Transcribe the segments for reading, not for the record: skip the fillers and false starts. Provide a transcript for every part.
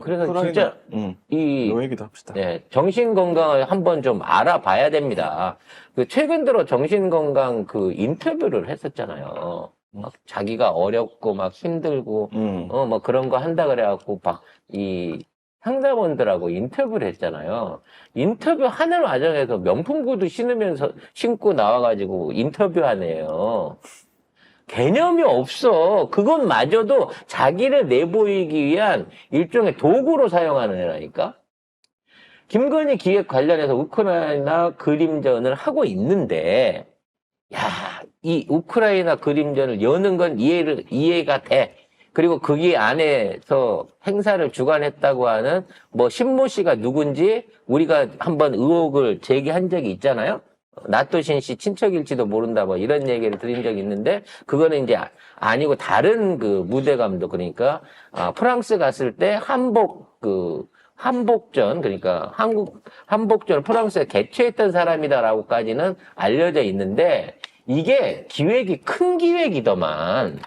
그래서 우크라이나, 진짜 요 얘기도 합시다. 네, 정신 건강을 한번 좀 알아봐야 됩니다. 그 최근 들어 정신 건강 그 인터뷰를 했었잖아요. 막 자기가 어렵고 막 힘들고 뭐 그런 거 한다 그래갖고 막 이 상담원들하고 인터뷰를 했잖아요. 인터뷰 하는 과정에서 명품 구두 신고 나와가지고 인터뷰하네요. 개념이 없어. 그것마저도 자기를 내보이기 위한 일종의 도구로 사용하는 애라니까. 김건희 기획 관련해서 우크라이나 그림전을 하고 있는데, 야, 이 우크라이나 그림전을 여는 건 이해가 돼. 그리고 거기 안에서 행사를 주관했다고 하는 뭐 신모 씨가 누군지 우리가 한번 의혹을 제기한 적이 있잖아요. 나토신 씨 친척일지도 모른다 뭐 이런 얘기를 드린 적이 있는데 그거는 이제 아니고 다른 그 무대 감독 그러니까 프랑스 갔을 때 한복전 그러니까 한국 한복전을 프랑스에 개최했던 사람이다라고까지는 알려져 있는데 이게 기획이 큰 기획이더만.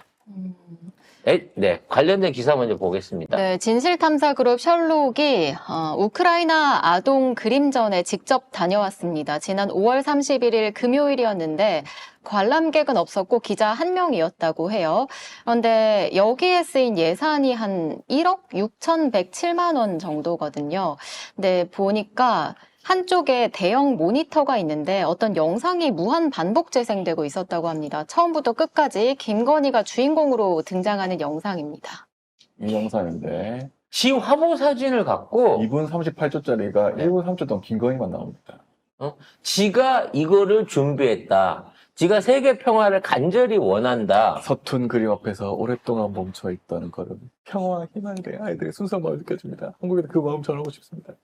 네, 관련된 기사 먼저 보겠습니다. 네, 진실탐사그룹 셜록이 우크라이나 아동 그림전에 직접 다녀왔습니다. 지난 5월 31일 금요일이었는데 관람객은 없었고 기자 1명이었다고 해요. 그런데 여기에 쓰인 예산이 한 1억 6,107만 원 정도거든요. 근데 보니까 한쪽에 대형 모니터가 있는데 어떤 영상이 무한 반복 재생되고 있었다고 합니다. 처음부터 끝까지 김건희가 주인공으로 등장하는 영상입니다. 이 영상인데 지 화보 사진을 갖고 2분 38초짜리가 네. 1분 3초 동안 김건희만 나옵니다. 지가 이거를 준비했다. 지가 세계 평화를 간절히 원한다. 서툰 그림 앞에서 오랫동안 멈춰있던 걸음. 평화와 희망에 대한 아이들의 순수한 마음이 느껴집니다. 한국에도 그 마음 전하고 싶습니다.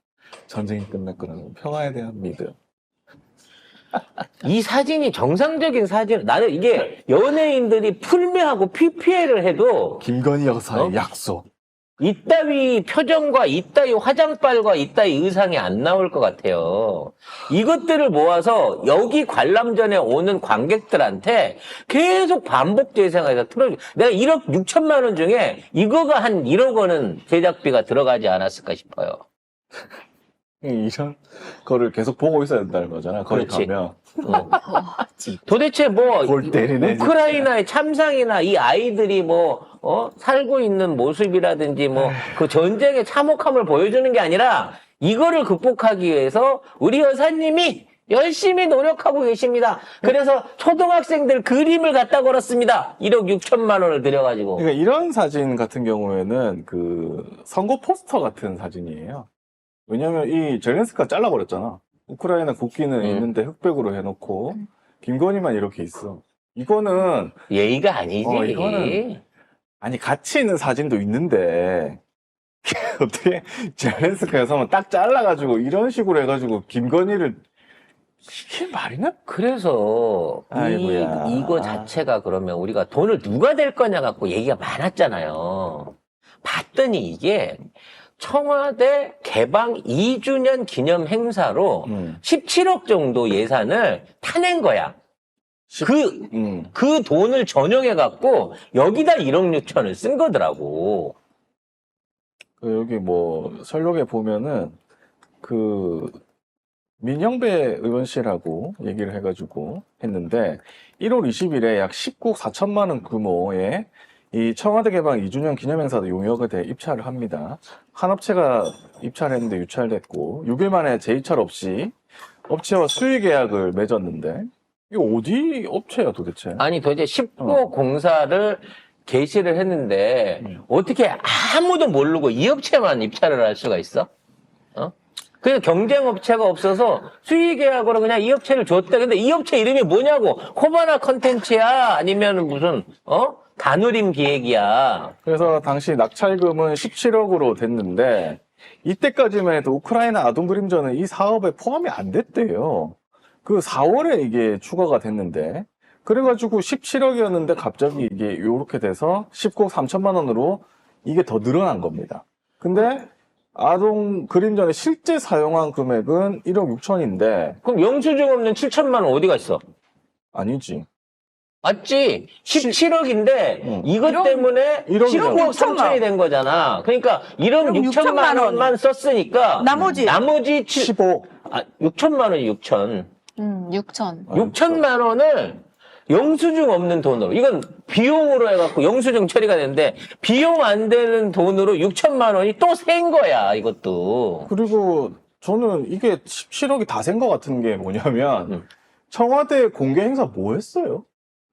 전쟁이 끝났거나 평화에 대한 믿음. 이 사진이 정상적인 사진. 나는 이게 연예인들이 풀메하고 PPL을 해도 김건희 여사의 약속. 이따위 표정과 이따위 화장빨과 이따위 의상이 안 나올 것 같아요. 이것들을 모아서 여기 관람전에 오는 관객들한테 계속 반복 재생해서 틀어줘. 내가 1억 6천만 원 중에 이거가 한 1억 원은 제작비가 들어가지 않았을까 싶어요. 이런 거를 계속 보고 있어야 된다는 거잖아. 거기 그렇지. 가면. 도대체 뭐 골 때리네, 우크라이나의 참상이나 이 아이들이 살고 있는 모습이라든지 뭐 그 전쟁의 참혹함을 보여주는 게 아니라 이거를 극복하기 위해서 우리 여사님이 열심히 노력하고 계십니다. 그래서 초등학생들 그림을 갖다 걸었습니다. 1억 6천만 원을 들여가지고. 그러니까 이런 사진 같은 경우에는 그 선거 포스터 같은 사진이에요. 왜냐면 이 젤렌스키가 잘라버렸잖아. 우크라이나 국기는 있는데 흑백으로 해놓고 김건희만 이렇게 있어. 이거는 예의가 아니지. 이거는 아니 같이 있는 사진도 있는데 어떻게 젤렌스키 여사만 딱 잘라가지고 이런 식으로 해가지고 김건희를 이게 말이나? 그래서 아이고야. 이거 자체가 그러면 우리가 돈을 누가 댈 거냐 갖고 얘기가 많았잖아요. 봤더니 이게 청와대 개방 2주년 기념 행사로 17억 정도 예산을 타낸 거야. 그 돈을 전용해 갖고 여기다 1억 6천을 쓴 거더라고. 여기 뭐 설록에 보면은 그 민영배 의원실하고 얘기를 해가지고 했는데 1월 20일에 약 10국 4천만 원 규모의 이 청와대 개방 2주년 기념행사도 용역에 대해 입찰을 합니다. 한 업체가 입찰을 했는데 유찰됐고 6일 만에 재입찰 없이 업체와 수의 계약을 맺었는데 이거 어디 업체야 도대체? 아니 도대체 10국 공사를 개시를 했는데 어떻게 아무도 모르고 이 업체만 입찰을 할 수가 있어? 그냥 경쟁업체가 없어서 수의계약으로 그냥 이 업체를 줬대. 근데 이 업체 이름이 뭐냐고. 코바나 컨텐츠야? 아니면 무슨 다누림 기획이야? 그래서 당시 낙찰금은 17억으로 됐는데 이때까지만 해도 우크라이나 아동 그림전은 이 사업에 포함이 안 됐대요. 그 4월에 이게 추가가 됐는데 그래가지고 17억이었는데 갑자기 이게 요렇게 돼서 10억 3천만 원으로 이게 더 늘어난 겁니다. 근데 아동 그림전에 실제 사용한 금액은 1억 6천인데 그럼 영수증 없는 7천만 원 어디 갔어? 아니지. 맞지? 17억인데 이것 일억- 때문에 1억이잖아. 19억 3천이 된 거잖아. 그러니까 1억 6천만 원만 썼으니까 나머지 15. 6천만 원이 6천. 6천. 6천만 원을 영수증 없는 돈으로, 이건 비용으로 해갖고 영수증 처리가 되는데 비용 안 되는 돈으로 6천만 원이 또 센 거야, 이것도. 그리고 저는 이게 17억이 다 센 것 같은 게 뭐냐면 청와대 공개 행사 뭐 했어요?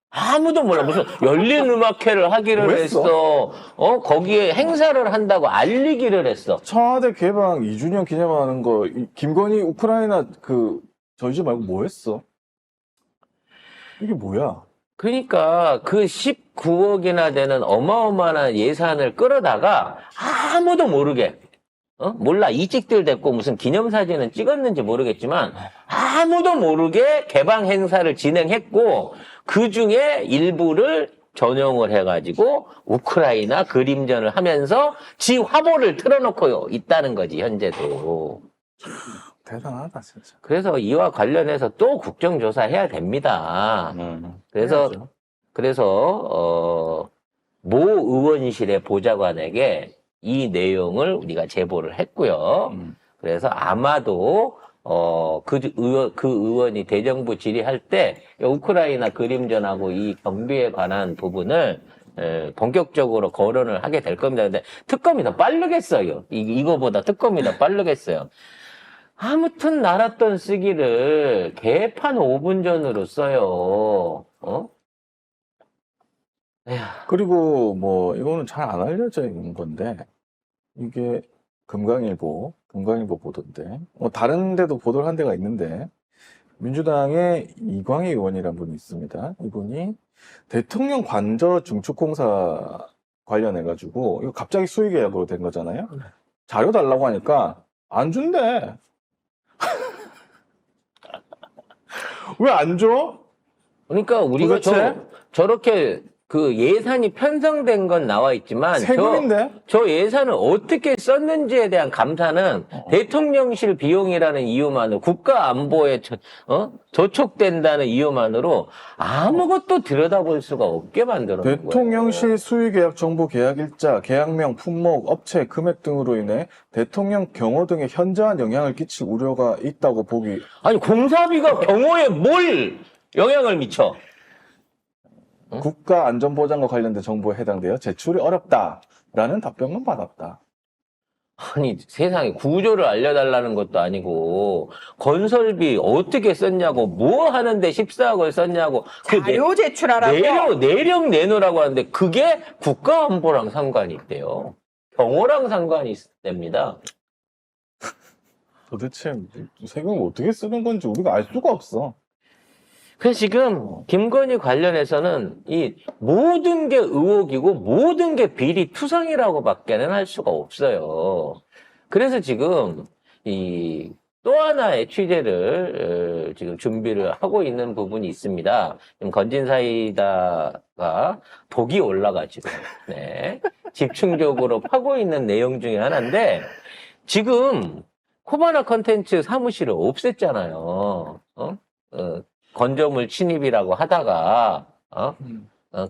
아무도 몰라. 무슨 열린 음악회를 하기를 뭐 했어. 거기에 행사를 한다고 알리기를 했어. 청와대 개방 2주년 기념하는 거 김건희 우크라이나 저희 말고 뭐 했어? 이게 뭐야? 그러니까 그 19억이나 되는 어마어마한 예산을 끌어다가 아무도 모르게, 몰라. 이직들 됐고 무슨 기념사진은 찍었는지 모르겠지만 아무도 모르게 개방 행사를 진행했고 그 중에 일부를 전용을 해가지고 우크라이나 그림전을 하면서 지 화보를 틀어놓고 있다는 거지, 현재도. 대단하다 진짜. 그래서 이와 관련해서 또 국정조사 해야 됩니다. 그래서 해야죠. 모 의원실의 보좌관에게 이 내용을 우리가 제보를 했고요. 그래서 아마도 그 의원이 대정부 질의할 때 우크라이나 그림전하고 이 경비에 관한 부분을 본격적으로 거론을 하게 될 겁니다. 근데 특검이 더 빠르겠어요. 이거보다 특검이 더 빠르겠어요. 아무튼 날았던 쓰기를 개판 5분 전으로 써요. 에휴. 그리고 뭐 이거는 잘 안 알려져 있는 건데 이게 금강일보 보도인데 다른 데도 보도를 한 데가 있는데 민주당의 이광희 의원이라는 분이 있습니다. 이분이 대통령 관저 증축공사 관련해가지고 이거 갑자기 수의 계약으로 된 거잖아요. 자료 달라고 하니까 안 준대. 왜 안 줘? 그러니까 우리가 도대체? 저렇게 그 예산이 편성된 건 나와 있지만 세금인데? 저 예산을 어떻게 썼는지에 대한 감사는 대통령실 비용이라는 이유만으로 국가 안보에 저촉된다는 이유만으로 아무것도 들여다볼 수가 없게 만들어 놓은 거예요. 대통령실 수의계약 정보 계약 일자, 계약명, 품목, 업체, 금액 등으로 인해 대통령 경호 등에 현저한 영향을 끼칠 우려가 있다고 보기. 아니 공사비가 경호에 뭘 영향을 미쳐? 국가안전보장과 관련된 정보에 해당되어 제출이 어렵다라는 답변만 받았다. 아니 세상에 구조를 알려달라는 것도 아니고 건설비 어떻게 썼냐고 뭐 하는데 14억을 썼냐고 자료 제출하라고. 내령 내놓으라고 하는데 그게 국가안보랑 상관이 있대요. 경호랑 상관이 있답니다. 도대체 세금을 어떻게 쓰는 건지 우리가 알 수가 없어. 그래서 지금 김건희 관련해서는 이 모든 게 의혹이고 모든 게 비리 투성이라고밖에는 할 수가 없어요. 그래서 지금 이 또 하나의 취재를 지금 준비를 하고 있는 부분이 있습니다. 지금 건진사이다가 독이 올라가지고 집중적으로 파고 있는 내용 중에 하나인데 지금 코바나 컨텐츠 사무실을 없앴잖아요. 건조물 침입이라고 하다가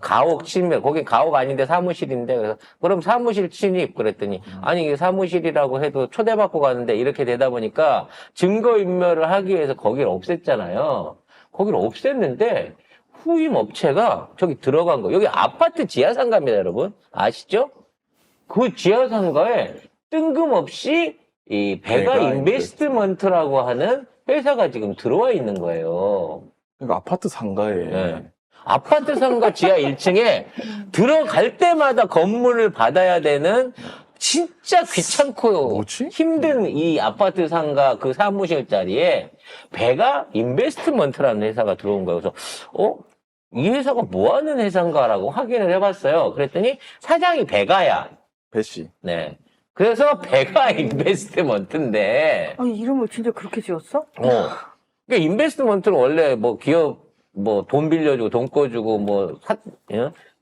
가옥 침입, 거기 가옥 아닌데 사무실인데 그래서 그럼 사무실 침입 그랬더니 아니 이게 사무실이라고 해도 초대받고 가는데 이렇게 되다 보니까 증거인멸을 하기 위해서 거기를 없앴잖아요. 거기를 없앴는데 후임 업체가 저기 들어간 거 여기 아파트 지하상가입니다, 여러분 아시죠? 그 지하상가에 뜬금없이 이 베가 인베스트먼트라고 하는 회사가 지금 들어와 있는 거예요. 그러니까 아파트 상가에 네. 아파트 상가 지하 1층에 들어갈 때마다 건물을 받아야 되는 진짜 귀찮고 뭐지? 힘든 이 아파트 상가 그 사무실 자리에 베가 인베스트먼트라는 회사가 들어온 거예요. 그래서 이 회사가 뭐 하는 회사인가라고 확인을 해봤어요. 그랬더니 사장이 베가야. 배씨. 네. 그래서 베가 인베스트먼트인데 아니, 이름을 진짜 그렇게 지었어? 그러니까 인베스트먼트는 원래 뭐 기업 뭐 돈 빌려주고 돈 꿔주고 뭐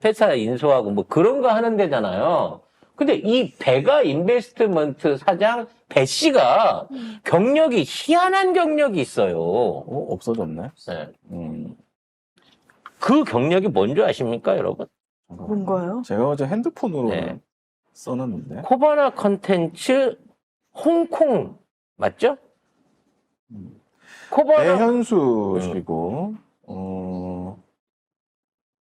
회사 인수하고 뭐 그런 거 하는 데잖아요. 근데 이 베가 인베스트먼트 사장 배 씨가 경력이 희한한 경력이 있어요. 없어졌네. 네. 그 경력이 뭔지 아십니까, 여러분? 뭔가요? 제가 어제 핸드폰으로 네. 써놨는데. 코바나 컨텐츠 홍콩 맞죠? 코바나 배현수 씨고,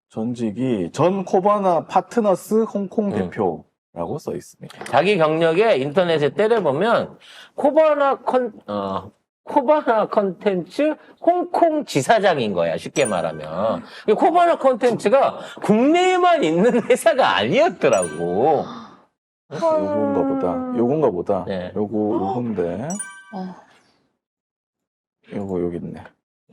전직이 전 코바나 파트너스 홍콩 대표라고 써 있습니다. 자기 경력에 인터넷에 때려보면 코바나 컨텐츠 홍콩 지사장인 거야, 쉽게 말하면. 이 코바나 컨텐츠가 국내에만 있는 회사가 아니었더라고. 요건가 보다. 네. 요건데. 어, 여기 있네.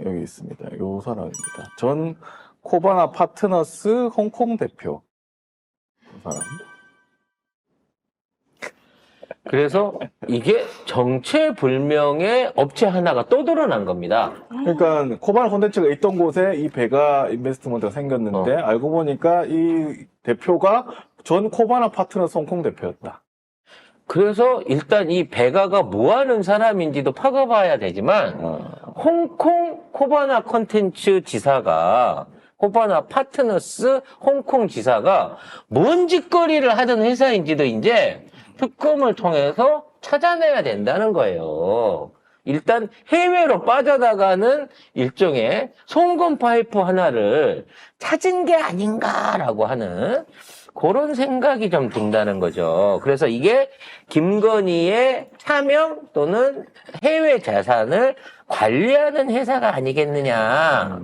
여기 있습니다. 요 사람입니다. 전 코바나 파트너스 홍콩 대표. 이 사람. 그래서 이게 정체불명의 업체 하나가 또 드러난 겁니다. 그러니까 코바나 콘텐츠가 있던 곳에 이 베가 인베스트먼트가 생겼는데 알고 보니까 이 대표가 전 코바나 파트너스 홍콩 대표였다. 그래서 일단 이 베가가 뭐 하는 사람인지도 파가봐야 되지만 홍콩 코바나 컨텐츠 지사가 코바나 파트너스 홍콩 지사가 뭔 짓거리를 하던 회사인지도 이제 특검을 통해서 찾아내야 된다는 거예요. 일단 해외로 빠져나가는 일종의 송금 파이프 하나를 찾은 게 아닌가라고 하는 그런 생각이 좀 든다는 거죠. 그래서 이게 김건희의 차명 또는 해외 자산을 관리하는 회사가 아니겠느냐라고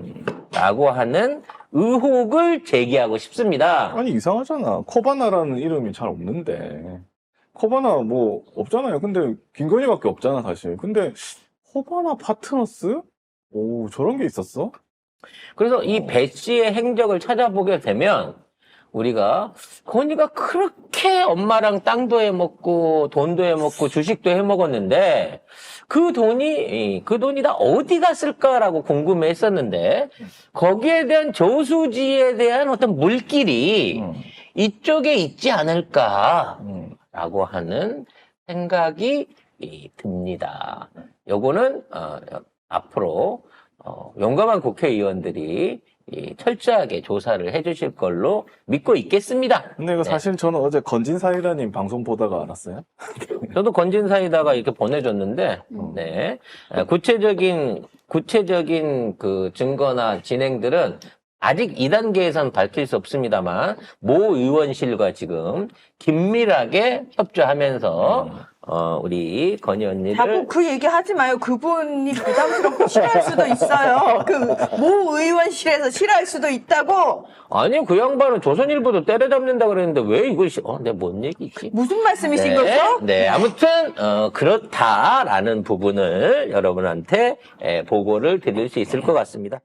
하는 의혹을 제기하고 싶습니다. 아니 이상하잖아. 코바나라는 이름이 잘 없는데. 코바나 뭐 없잖아요. 근데 김건희밖에 없잖아 사실. 근데 코바나 파트너스? 오 저런 게 있었어? 그래서 이 배 씨의 행적을 찾아보게 되면 우리가 건희가 그렇게 엄마랑 땅도 해먹고 돈도 해먹고 주식도 해먹었는데 그 돈이 다 어디 갔을까라고 궁금해했었는데 거기에 대한 저수지에 대한 어떤 물길이 이쪽에 있지 않을까라고 하는 생각이 듭니다. 요거는 앞으로 용감한 국회의원들이 철저하게 조사를 해주실 걸로 믿고 있겠습니다. 근데 이거 네. 사실 저는 어제 건진사이다님 방송 보다가 알았어요. 저도 건진사이다가 이렇게 보내줬는데, 네. 구체적인 그 증거나 진행들은 아직 2단계에선 밝힐 수 없습니다만, 모 의원실과 지금 긴밀하게 협조하면서, 우리 건희 언니를. 자꾸 그 얘기 하지 마요. 그분이 부담스럽고 싫어할 수도 있어요. 그 모 의원실에서 싫어할 수도 있다고. 아니, 그 양반은 조선일보도 때려잡는다 그랬는데, 왜 이걸, 내가 뭔 얘기지? 무슨 말씀이신 네, 거죠? 네, 아무튼 그렇다라는 부분을 여러분한테 보고를 드릴 수 있을 것 같습니다.